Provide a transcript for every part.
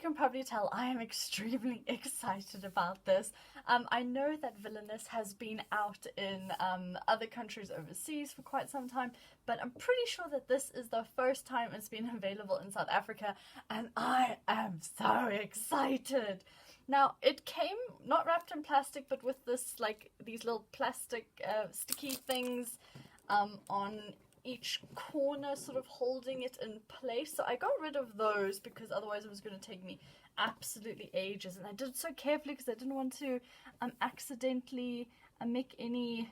can probably tell, I am extremely excited about this. I know that Villainous has been out in other countries overseas for quite some time, but I'm pretty sure that this is the first time it's been available in South Africa, and I am so excited. Now, it came not wrapped in plastic, but with this, like, these little plastic sticky things on each corner, sort of holding it in place. So I got rid of those because otherwise it was going to take me absolutely ages, and I did it so carefully because I didn't want to accidentally make any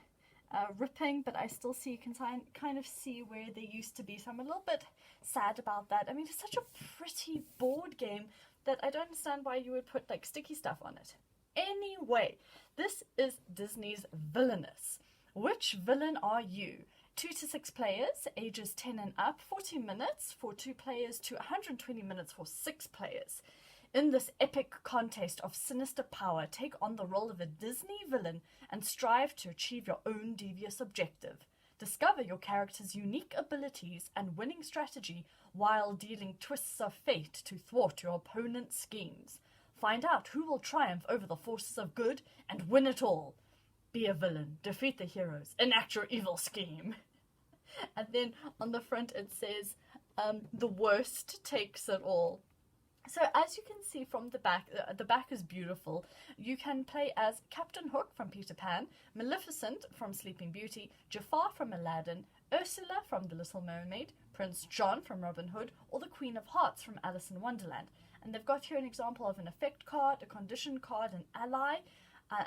ripping, but I still see, you can kind of see where they used to be, so I'm a little bit sad about that. I mean, it's such a pretty board game that I don't understand why you would put like sticky stuff on it. Anyway, this is Disney's Villainous. Which villain are you? 2 to 6 players, ages 10 and up, 40 minutes for 2 players to 120 minutes for 6 players. In this epic contest of sinister power, take on the role of a Disney villain and strive to achieve your own devious objective. Discover your character's unique abilities and winning strategy while dealing twists of fate to thwart your opponent's schemes. Find out who will triumph over the forces of good and win it all. Be a villain, defeat the heroes, enact your evil scheme. And then on the front it says, the worst takes it all. So as you can see from the back is beautiful. You can play as Captain Hook from Peter Pan, Maleficent from Sleeping Beauty, Jafar from Aladdin, Ursula from The Little Mermaid, Prince John from Robin Hood, or the Queen of Hearts from Alice in Wonderland. And they've got here an example of an effect card, a condition card, an ally.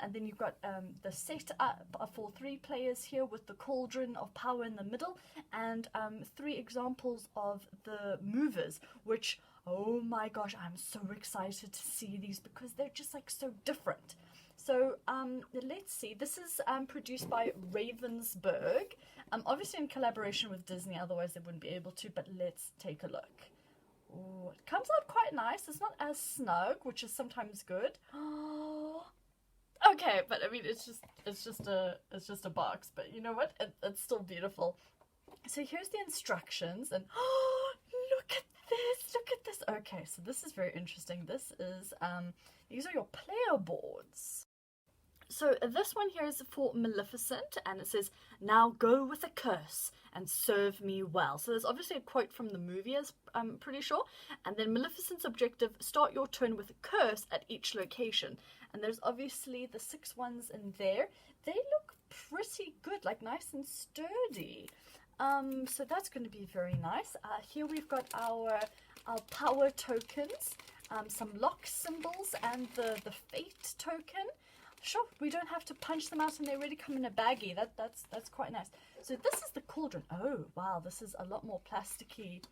And then you've got the set up for 3 players here with the Cauldron of Power in the middle, and 3 examples of the movers, which, oh my gosh, I'm so excited to see these because they're just like so different. So let's see, this is produced by Ravensburg, obviously in collaboration with Disney, otherwise they wouldn't be able to, but let's take a look. Ooh, it comes out quite nice. It's not as snug, which is sometimes good. Okay, but I mean, it's just a box, but you know what? It's still beautiful. So here's the instructions, and look at this. Okay, so this is very interesting. This is these are your player boards. So this one here is for Maleficent, and it says, "Now go with a curse and serve me well." So there's obviously a quote from the movie, I'm pretty sure. And then Maleficent's objective, start your turn with a curse at each location. And there's obviously the 6 ones in there. They look pretty good, like nice and sturdy. So that's going to be very nice. Here we've got our power tokens, some lock symbols, and the fate token. Sure, we don't have to punch them out and they already come in a baggie. That's quite nice. So this is the cauldron. Oh, wow, this is a lot more plasticky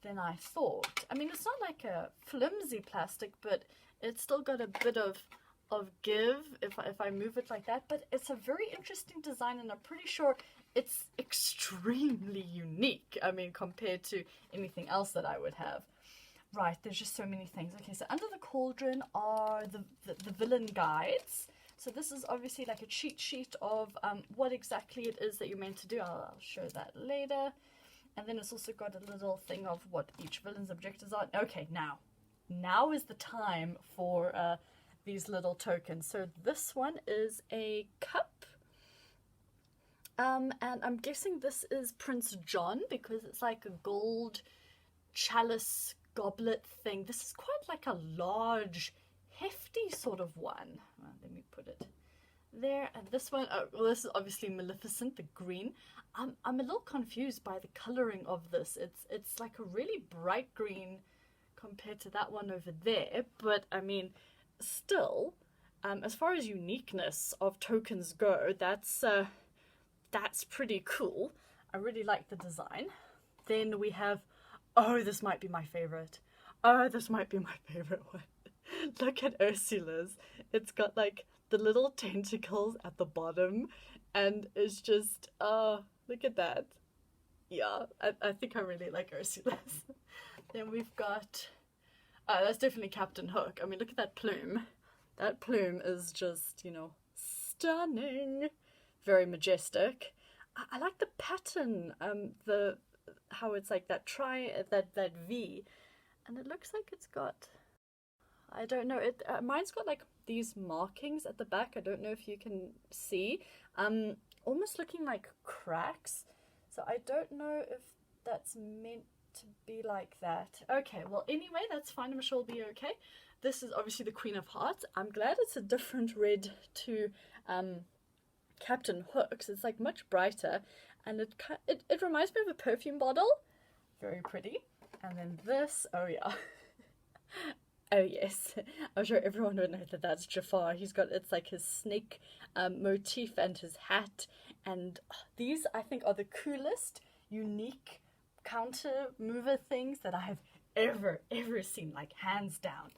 than I thought. I mean, it's not like a flimsy plastic, but it's still got a bit of give if I move it like that. But it's a very interesting design, and I'm pretty sure it's extremely unique. I mean, compared to anything else that I would have. Right, there's just so many things. Okay, so under the cauldron are the villain guides. So this is obviously like a cheat sheet of what exactly it is that you're meant to do. I'll show that later. And then it's also got a little thing of what each villain's objectives are. Okay, now is the time for these little tokens. So this one is a cup. And I'm guessing this is Prince John because it's like a gold chalice goblet thing. This is quite like a large, hefty sort of one. Let me put it there. And this one, well, this is obviously Maleficent, the green. I'm a little confused by the coloring of this. It's like a really bright green compared to that one over there. But I mean, still, as far as uniqueness of tokens go, that's pretty cool. I really like the design. Then we have, oh, this might be my favorite. Oh, this might be my favorite one. Look at Ursula's. It's got like the little tentacles at the bottom, and it's just, oh, look at that. Yeah, I think I really like Ursula's. Then we've got, that's definitely Captain Hook. I mean, look at that plume. That plume is just, you know, stunning. Very majestic. I like the pattern, how it's like that V, and it looks like it's got I don't know. Mine's got like these markings at the back. I don't know if you can see. Almost looking like cracks. So I don't know if that's meant to be like that. Okay, well anyway, that's fine. I'm sure it'll be okay. This is obviously the Queen of Hearts. I'm glad it's a different red to Captain Hook's. It's like much brighter, and it reminds me of a perfume bottle. Very pretty. And then this, oh yeah. Oh yes, I'm sure everyone would know that that's Jafar. It's like his snake motif and his hat. And these, I think, are the coolest, unique counter mover things that I have ever seen, like hands down.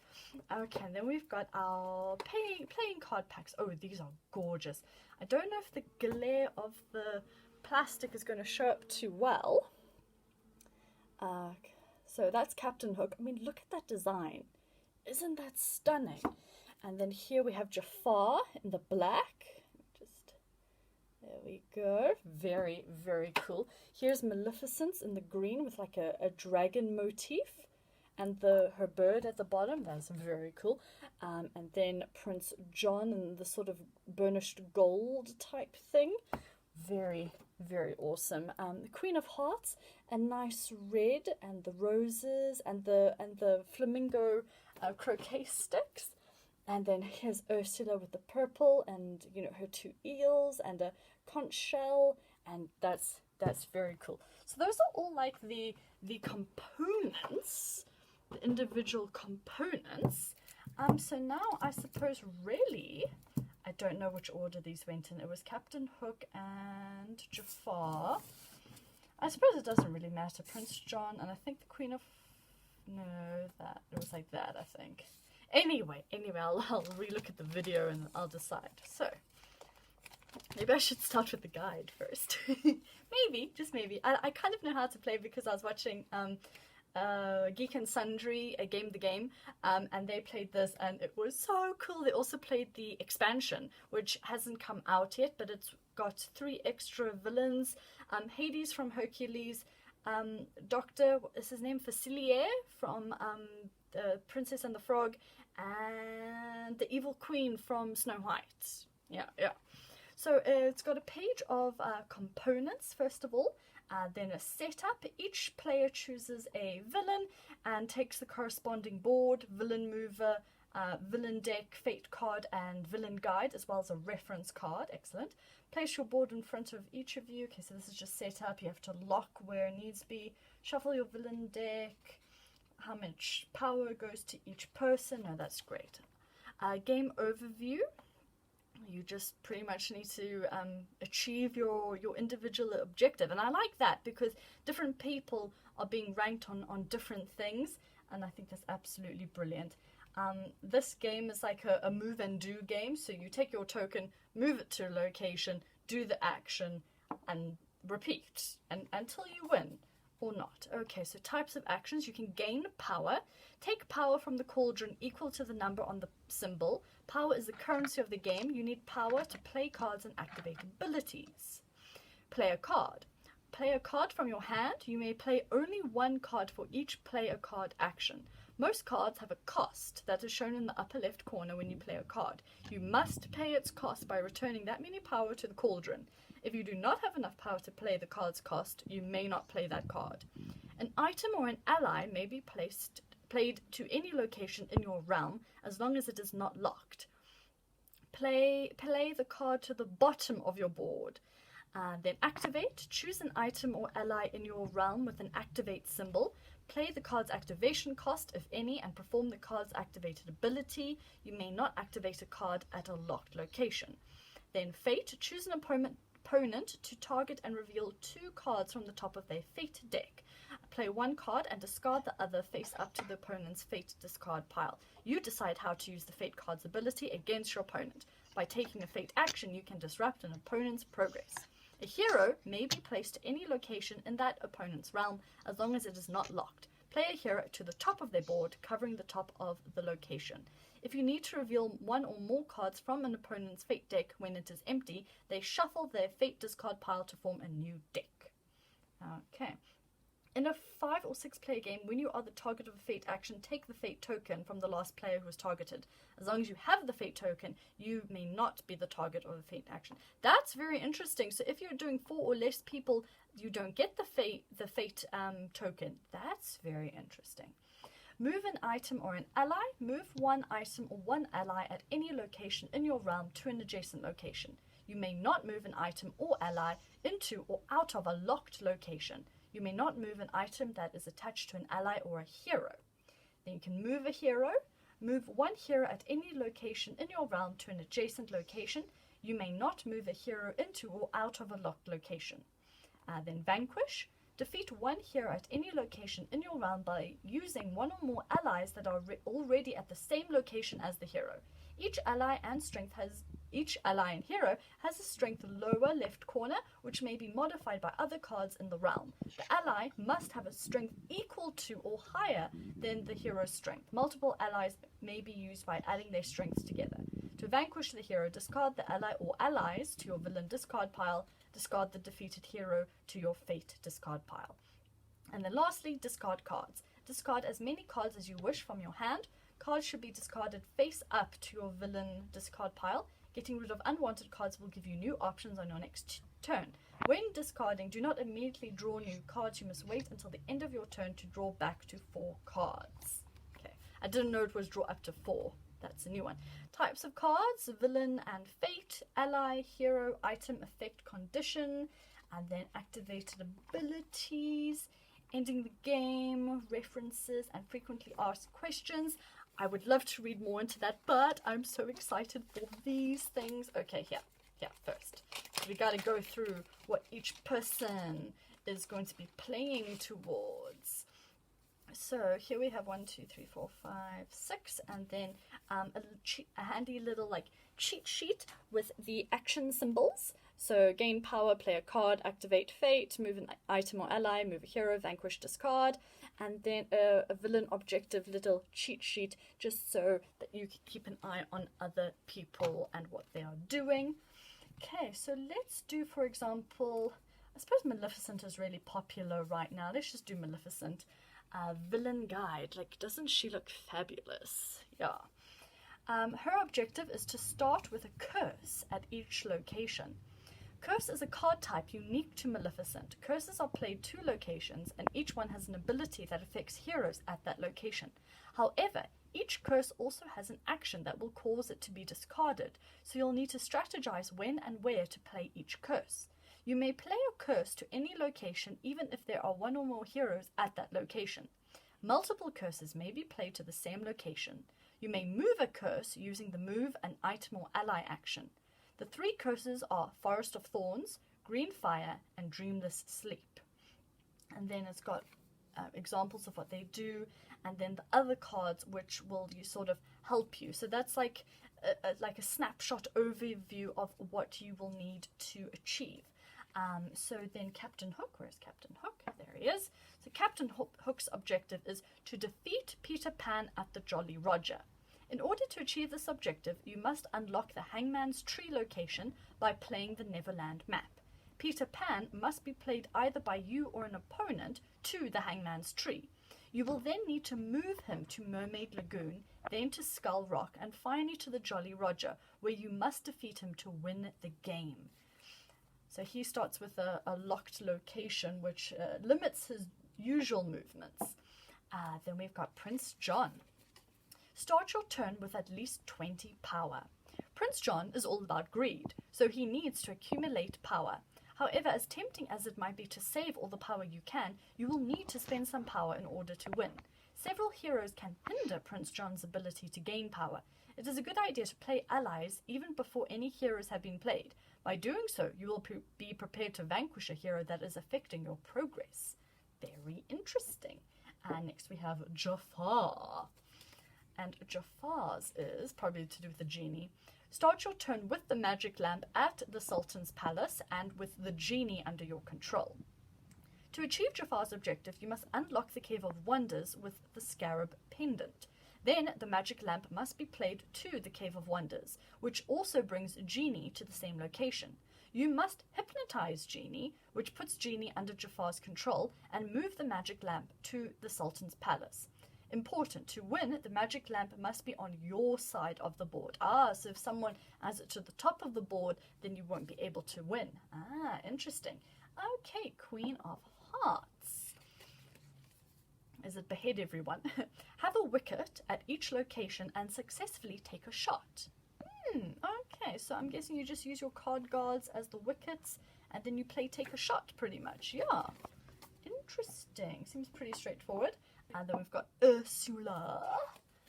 Okay, and then we've got our playing card packs. Oh, these are gorgeous. I don't know if the glare of the plastic is going to show up too well. So that's Captain Hook. I mean, look at that design. Isn't that stunning? And then here we have Jafar in the black. There we go. Very, very cool. Here's Maleficence in the green with like a dragon motif. And her bird at the bottom. That's very cool. And then Prince John in the sort of burnished gold type thing. Very, very awesome. The Queen of Hearts, a nice red, and the roses, and the flamingo croquet sticks. And then here's Ursula with the purple, and her two eels and a conch shell, and that's very cool. So those are all like the components, the individual components. So now I suppose really, I don't know which order these went in. It was Captain Hook and Jafar. I suppose it doesn't really matter. Prince John, and I think the Queen of... No, it was like that, I think. Anyway, I'll relook at the video and I'll decide. So, maybe I should start with the guide first. Maybe, just maybe. I kind of know how to play because I was watching Geek and Sundry, Game the Game, and they played this and it was so cool. They also played the expansion, which hasn't come out yet, but it's got 3 extra villains. Hades from Hercules, Doctor, what is his name? Facilier from the Princess and the Frog, and the Evil Queen from Snow White. Yeah. So it's got a page of components, first of all, then a setup. Each player chooses a villain and takes the corresponding board, villain mover, villain deck, fate card, and villain guide, as well as a reference card. Excellent. Place your board in front of each of you. Okay, so this is just set up. You have to lock where it needs to be. Shuffle your villain deck. How much power goes to each person. No, that's great. Game overview. You just pretty much need to achieve your individual objective. And I like that because different people are being ranked on different things. And I think that's absolutely brilliant. This game is like a move and do game. So you take your token, move it to a location, do the action, and repeat until you win. Or not. Okay, so types of actions. You can gain power. Take power from the cauldron equal to the number on the symbol. Power is the currency of the game. You need power to play cards and activate abilities. Play a card. Play a card from your hand. You may play only one card for each play a card action. Most cards have a cost that is shown in the upper left corner when you play a card. You must pay its cost by returning that many power to the cauldron. If you do not have enough power to play the card's cost, you may not play that card. An item or an ally may be played to any location in your realm as long as it is not locked. Play the card to the bottom of your board. Then activate. Choose an item or ally in your realm with an activate symbol. Play the card's activation cost, if any, and perform the card's activated ability. You may not activate a card at a locked location. Then fate. Choose an opponent to target and reveal 2 cards from the top of their fate deck. Play one card and discard the other face up to the opponent's fate discard pile. You decide how to use the fate card's ability against your opponent. By taking a fate action, you can disrupt an opponent's progress. A hero may be placed to any location in that opponent's realm as long as it is not locked. Play a hero to the top of their board, covering the top of the location. If you need to reveal one or more cards from an opponent's fate deck when it is empty, they shuffle their fate discard pile to form a new deck. Okay. In a 5 or 6 player game, when you are the target of a fate action, take the fate token from the last player who was targeted. As long as you have the fate token, you may not be the target of a fate action. That's very interesting. So if you're doing 4 or less people, you don't get the fate token. That's very interesting. Move an item or an ally. Move one item or one ally at any location in your realm to an adjacent location. You may not move an item or ally into or out of a locked location. You may not move an item that is attached to an ally or a hero. Then you can move a hero. Move one hero at any location in your realm to an adjacent location. You may not move a hero into or out of a locked location. Then vanquish. Defeat one hero at any location in your realm by using one or more allies that are already at the same location as the hero. Each ally and hero has a strength lower left corner, which may be modified by other cards in the realm. The ally must have a strength equal to or higher than the hero's strength. Multiple allies may be used by adding their strengths together. To vanquish the hero, discard the ally or allies to your villain discard pile. Discard the defeated hero to your fate discard pile. And then lastly, discard cards. Discard as many cards as you wish from your hand. Cards should be discarded face up to your villain discard pile. Getting rid of unwanted cards will give you new options on your next turn. When discarding, do not immediately draw new cards. You must wait until the end of your turn to draw back to 4 cards. Okay, I didn't know it was draw up to 4. That's a new one. Types of cards: villain and fate, ally, hero, item, effect, condition, and then activated abilities, ending the game, references, and frequently asked questions. I would love to read more into that, but I'm so excited for these things. Okay, here first. We gotta go through what each person is going to be playing towards. So here we have 1, 2, 3, 4, 5, 6, and then a handy little cheat sheet with the action symbols. So gain power, play a card, activate fate, move an item or ally, move a hero, vanquish, discard, and then a villain objective little cheat sheet just so that you can keep an eye on other people and what they are doing. Okay, so let's do, for example, I suppose Maleficent is really popular right now. Let's just do Maleficent. Villain guide. Doesn't she look fabulous? Yeah. Her objective is to start with a curse at each location. Curse is a card type unique to Maleficent. Curses are played 2 locations, and each one has an ability that affects heroes at that location. However, each curse also has an action that will cause it to be discarded, so you'll need to strategize when and where to play each curse. You may play a curse to any location even if there are 1 or more heroes at that location. Multiple curses may be played to the same location. You may move a curse using the move an item or ally action. The 3 curses are Forest of Thorns, Green Fire, and Dreamless Sleep. And then it's got examples of what they do, and then the other cards which will sort of help you. So that's like a snapshot overview of what you will need to achieve. So then Captain Hook, where's Captain Hook? There he is. So Captain Hook's objective is to defeat Peter Pan at the Jolly Roger. In order to achieve this objective, you must unlock the Hangman's Tree location by playing the Neverland map. Peter Pan must be played either by you or an opponent to the Hangman's Tree. You will then need to move him to Mermaid Lagoon, then to Skull Rock, and finally to the Jolly Roger, where you must defeat him to win the game. So he starts with a locked location, which limits his usual movements. Then we've got Prince John. Start your turn with at least 20 power. Prince John is all about greed, so he needs to accumulate power. However, as tempting as it might be to save all the power you can, you will need to spend some power in order to win. Several heroes can hinder Prince John's ability to gain power. It is a good idea to play allies even before any heroes have been played. By doing so, you will be prepared to vanquish a hero that is affecting your progress. Very interesting. And next we have Jafar. And Jafar's is probably to do with the genie. Start your turn with the magic lamp at the Sultan's palace and with the genie under your control. To achieve Jafar's objective, you must unlock the Cave of Wonders with the Scarab Pendant. Then the magic lamp must be played to the Cave of Wonders, which also brings Genie to the same location. You must hypnotize Genie, which puts Genie under Jafar's control, and move the magic lamp to the Sultan's palace. Important, to win, the magic lamp must be on your side of the board. So if someone has it to the top of the board, then you won't be able to win. Interesting. Okay, Queen of Hearts. Is it behead everyone? Have a wicket at each location and successfully take a shot. Okay, so I'm guessing you just use your card guards as the wickets, and then you play take a shot, pretty much. Yeah. Interesting. Seems pretty straightforward. And then we've got Ursula.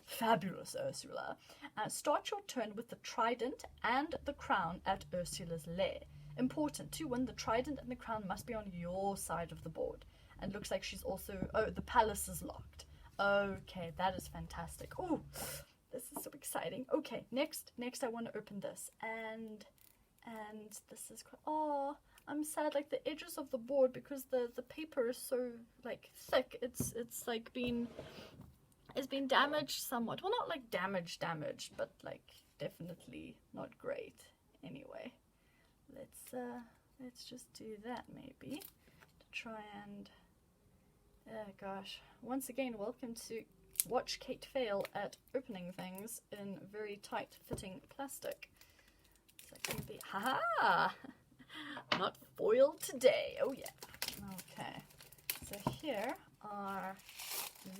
Fabulous Ursula. Start your turn with the trident and the crown at Ursula's lair. Important, to win, the trident and the crown must be on your side of the board. And looks like she's also... Oh, the palace is locked. Okay, that is fantastic. Oh, this is so exciting. Okay, next I want to open this. And this is... Oh, I'm sad, like the edges of the board, because the paper is so like thick, it's like it's been damaged somewhat. Well, not like damaged, but like definitely not great. Anyway, let's just do that maybe to try and gosh, once again, welcome to watch Kate fail at opening things in very tight fitting plastic. So it can be haha. Not foiled today. Oh yeah. Okay. So here are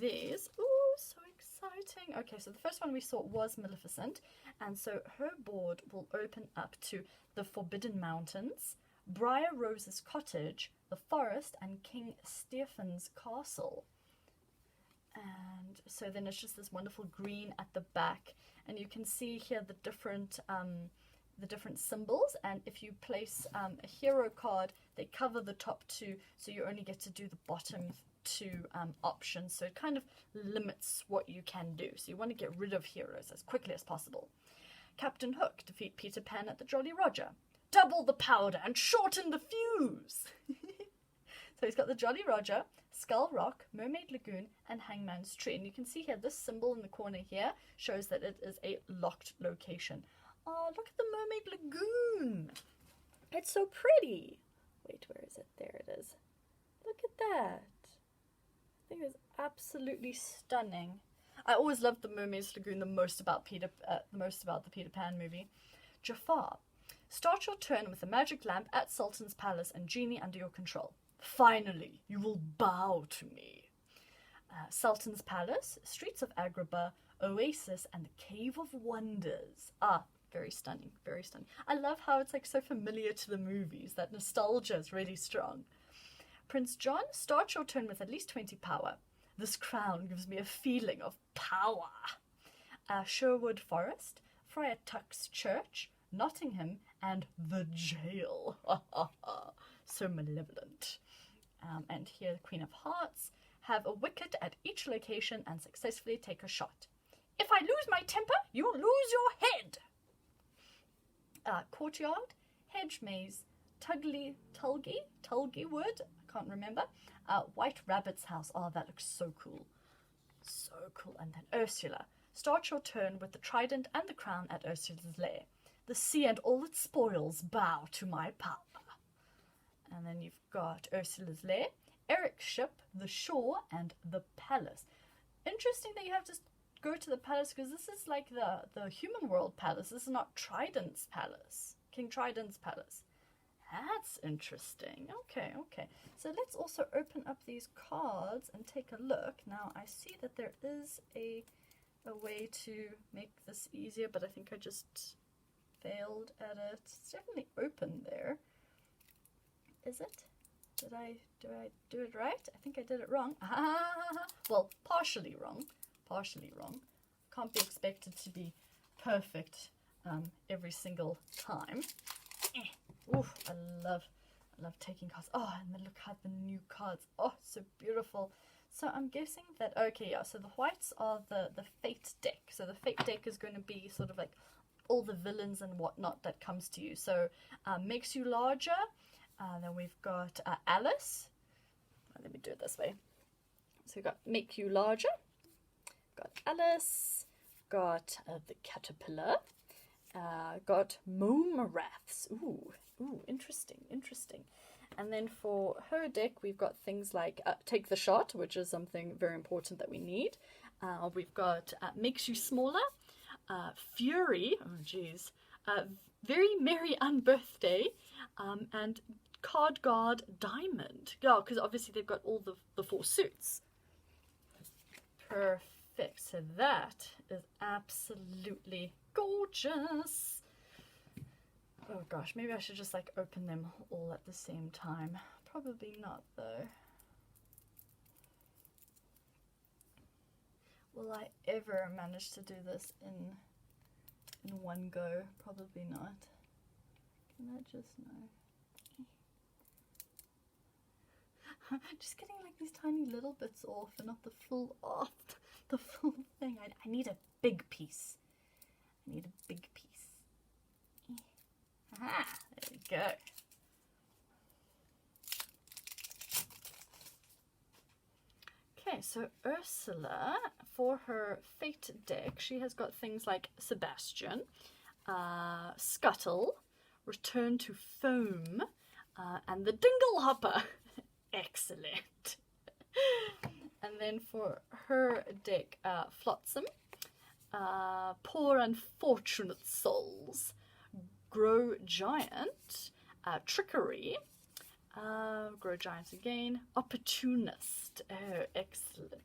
these. Ooh, so exciting. Okay, so the first one we saw was Maleficent, and so her board will open up to the Forbidden Mountains, Briar Rose's cottage, the forest, and King Stephen's castle. And so then it's just this wonderful green at the back, and you can see here the different symbols, and if you place a hero card, they cover the top two, so you only get to do the bottom two options, so it kind of limits what you can do. So you want to get rid of heroes as quickly as possible. Captain Hook, defeat Peter Pan at the Jolly Roger. Double the powder and shorten the fuse. So he's got the Jolly Roger, Skull Rock, Mermaid Lagoon, and Hangman's Tree. And you can see here, this symbol in the corner here shows that it is a locked location. Oh, look at the Mermaid Lagoon. It's so pretty. Wait, where is it? There it is. Look at that. I think it's absolutely stunning. I always loved the Mermaid's Lagoon the most about the Peter Pan movie. Jafar. Start your turn with the magic lamp at Sultan's palace and Genie under your control. Finally, you will bow to me. Sultan's palace, streets of Agrabah, oasis, and the Cave of Wonders. Very stunning, very stunning. I love how it's like so familiar to the movies. That nostalgia is really strong. Prince John, start your turn with at least 20 power. This crown gives me a feeling of power. Sherwood Forest, Friar Tuck's Church, Nottingham, and the jail. So malevolent. And here, the Queen of Hearts. Have a wicket at each location and successfully take a shot. If I lose my temper, you lose your head. Courtyard, hedge maze, Tulgey wood, I can't remember. White Rabbit's house. Oh, that looks so cool. So cool. And then Ursula. Start your turn with the trident and the crown at Ursula's lair. The sea and all its spoils bow to my power. And then you've got Ursula's lair, Eric's ship, the shore, and the palace. Interesting that you have to go to the palace, because this is like the human world palace. This is not Trident's palace. King Trident's palace. That's interesting. Okay. So let's also open up these cards and take a look. Now, I see that there is a way to make this easier, but I think I just failed at it. It's definitely open there. Is it? Did I do it right? I think I did it wrong. Well, partially wrong. Can't be expected to be perfect every single time. Oof, I love taking cards. Oh, and then look at the new cards. Oh, so beautiful. So I'm guessing that, okay, yeah, so the whites are the fate deck. So the fate deck is going to be sort of like all the villains and whatnot that comes to you. So makes you larger. Then we've got Alice. Let me do it this way. So we've got make you larger. got Alice, got the caterpillar, got Momaraths. Ooh, interesting. And then for her deck, we've got things like Take the Shot, which is something very important that we need. We've got Makes You Smaller, Fury, oh geez, Very Merry Unbirthday, and Card Guard Diamond. Yeah, because obviously they've got all the 4 suits. Perfect. So that is absolutely gorgeous. Oh gosh, maybe I should just like open them all at the same time. Probably not though. Will I ever manage to do this in one go? Probably not. Can I just know? Just getting like these tiny little bits off and not the full off, the full thing. I need a big piece. I need a big piece. Aha, there we go. Okay, so Ursula, for her fate deck, she has got things like Sebastian, Scuttle, Return to Foam, and the Dinglehopper. Excellent. And then for her deck, Flotsam, Poor Unfortunate Souls, Grow Giant, Trickery, Grow Giant again, Opportunist. Oh,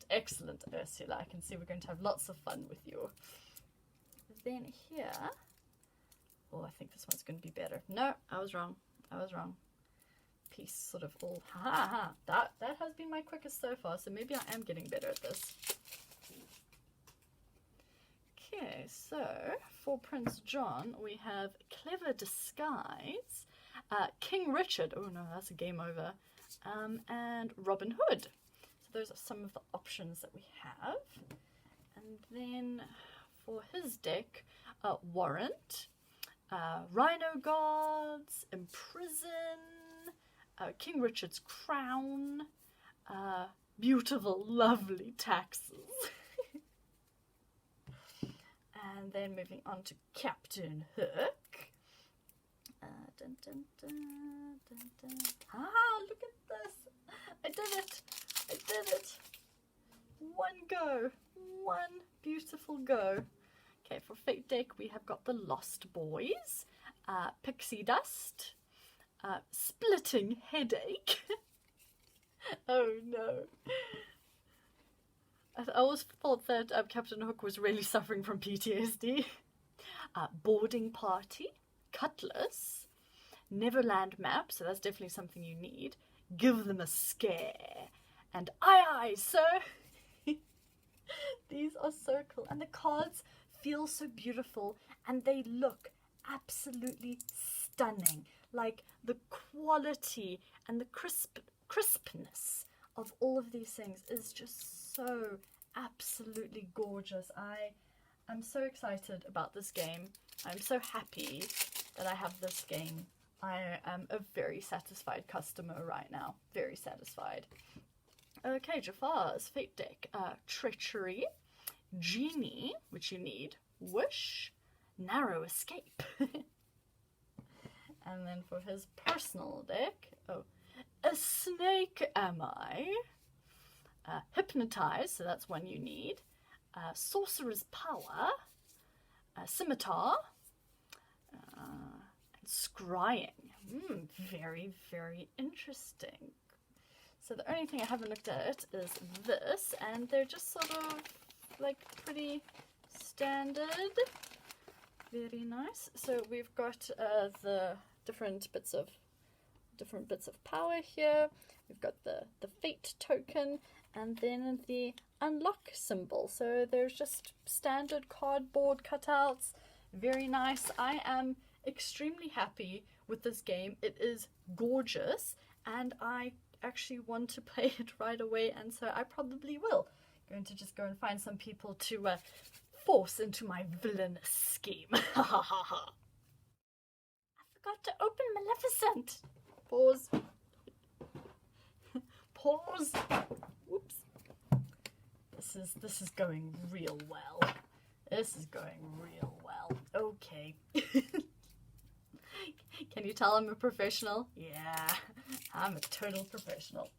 excellent Ursula. I can see we're going to have lots of fun with you. Then here, oh, I think this one's going to be better. No, I was wrong. Piece sort of all, that has been my quickest so far, so maybe I am getting better at this. Okay, so for Prince John, we have Clever Disguise, King Richard, oh no, that's a game over, and Robin Hood. So those are some of the options that we have. And then for his deck, Warrant, Rhino Guards, Imprison, King Richard's Crown, beautiful, lovely taxes. And then moving on to Captain Hook. Dun, dun, dun, dun, dun. Look at this. I did it. One go. One beautiful go. Okay, for Fate deck, we have got the Lost Boys, Pixie Dust, Splitting Headache. Oh no. I always thought that Captain Hook was really suffering from PTSD. Boarding Party, Cutlass, Neverland Map, so that's definitely something you need. Give Them a Scare, and Aye Aye Sir. These are so cool, and the cards feel so beautiful, and they look absolutely stunning. Like the quality and the crispness of all of these things is just so absolutely gorgeous. I'm so excited about this game. I'm so happy that I have this game. I am a very satisfied customer right now. Very satisfied. Okay, Jafar'S Fate deck. Treachery, Genie, which you need, Wish, Narrow Escape. And then for his personal deck, A Snake Am I? Hypnotize, so that's one you need. Sorcerer's Power, Scimitar, and Scrying. Very, very interesting. So the only thing I haven't looked at is this, and they're just sort of like pretty standard. Very nice. So we've got the different bits of power here. We've got the fate token, and then the unlock symbol. So there's just standard cardboard cutouts. Very nice. I am extremely happy with this game. It is gorgeous, and I actually want to play it right away, and so I probably will. Going to just go and find some people to force into my villainous scheme. Ha ha ha ha. I forgot to open Maleficent. Pause. Pause. Whoops. This is going real well. This is going real well. Okay. Can you tell I'm a professional? Yeah, I'm a total professional.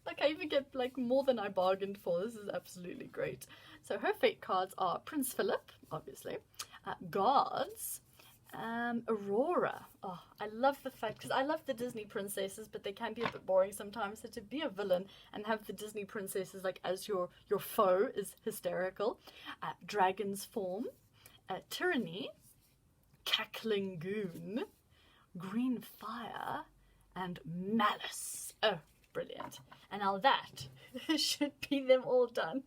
Like, I even get, like, more than I bargained for. This is absolutely great. So her fate cards are Prince Philip, obviously, Guards, Aurora. Oh, I love the fact, because I love the Disney princesses, but they can be a bit boring sometimes. So to be a villain and have the Disney princesses, like, as your foe is hysterical. Dragon's Form, Tyranny, Cackling Goon, Green Fire, and Malice. Oh, brilliant. And now that should be them all done.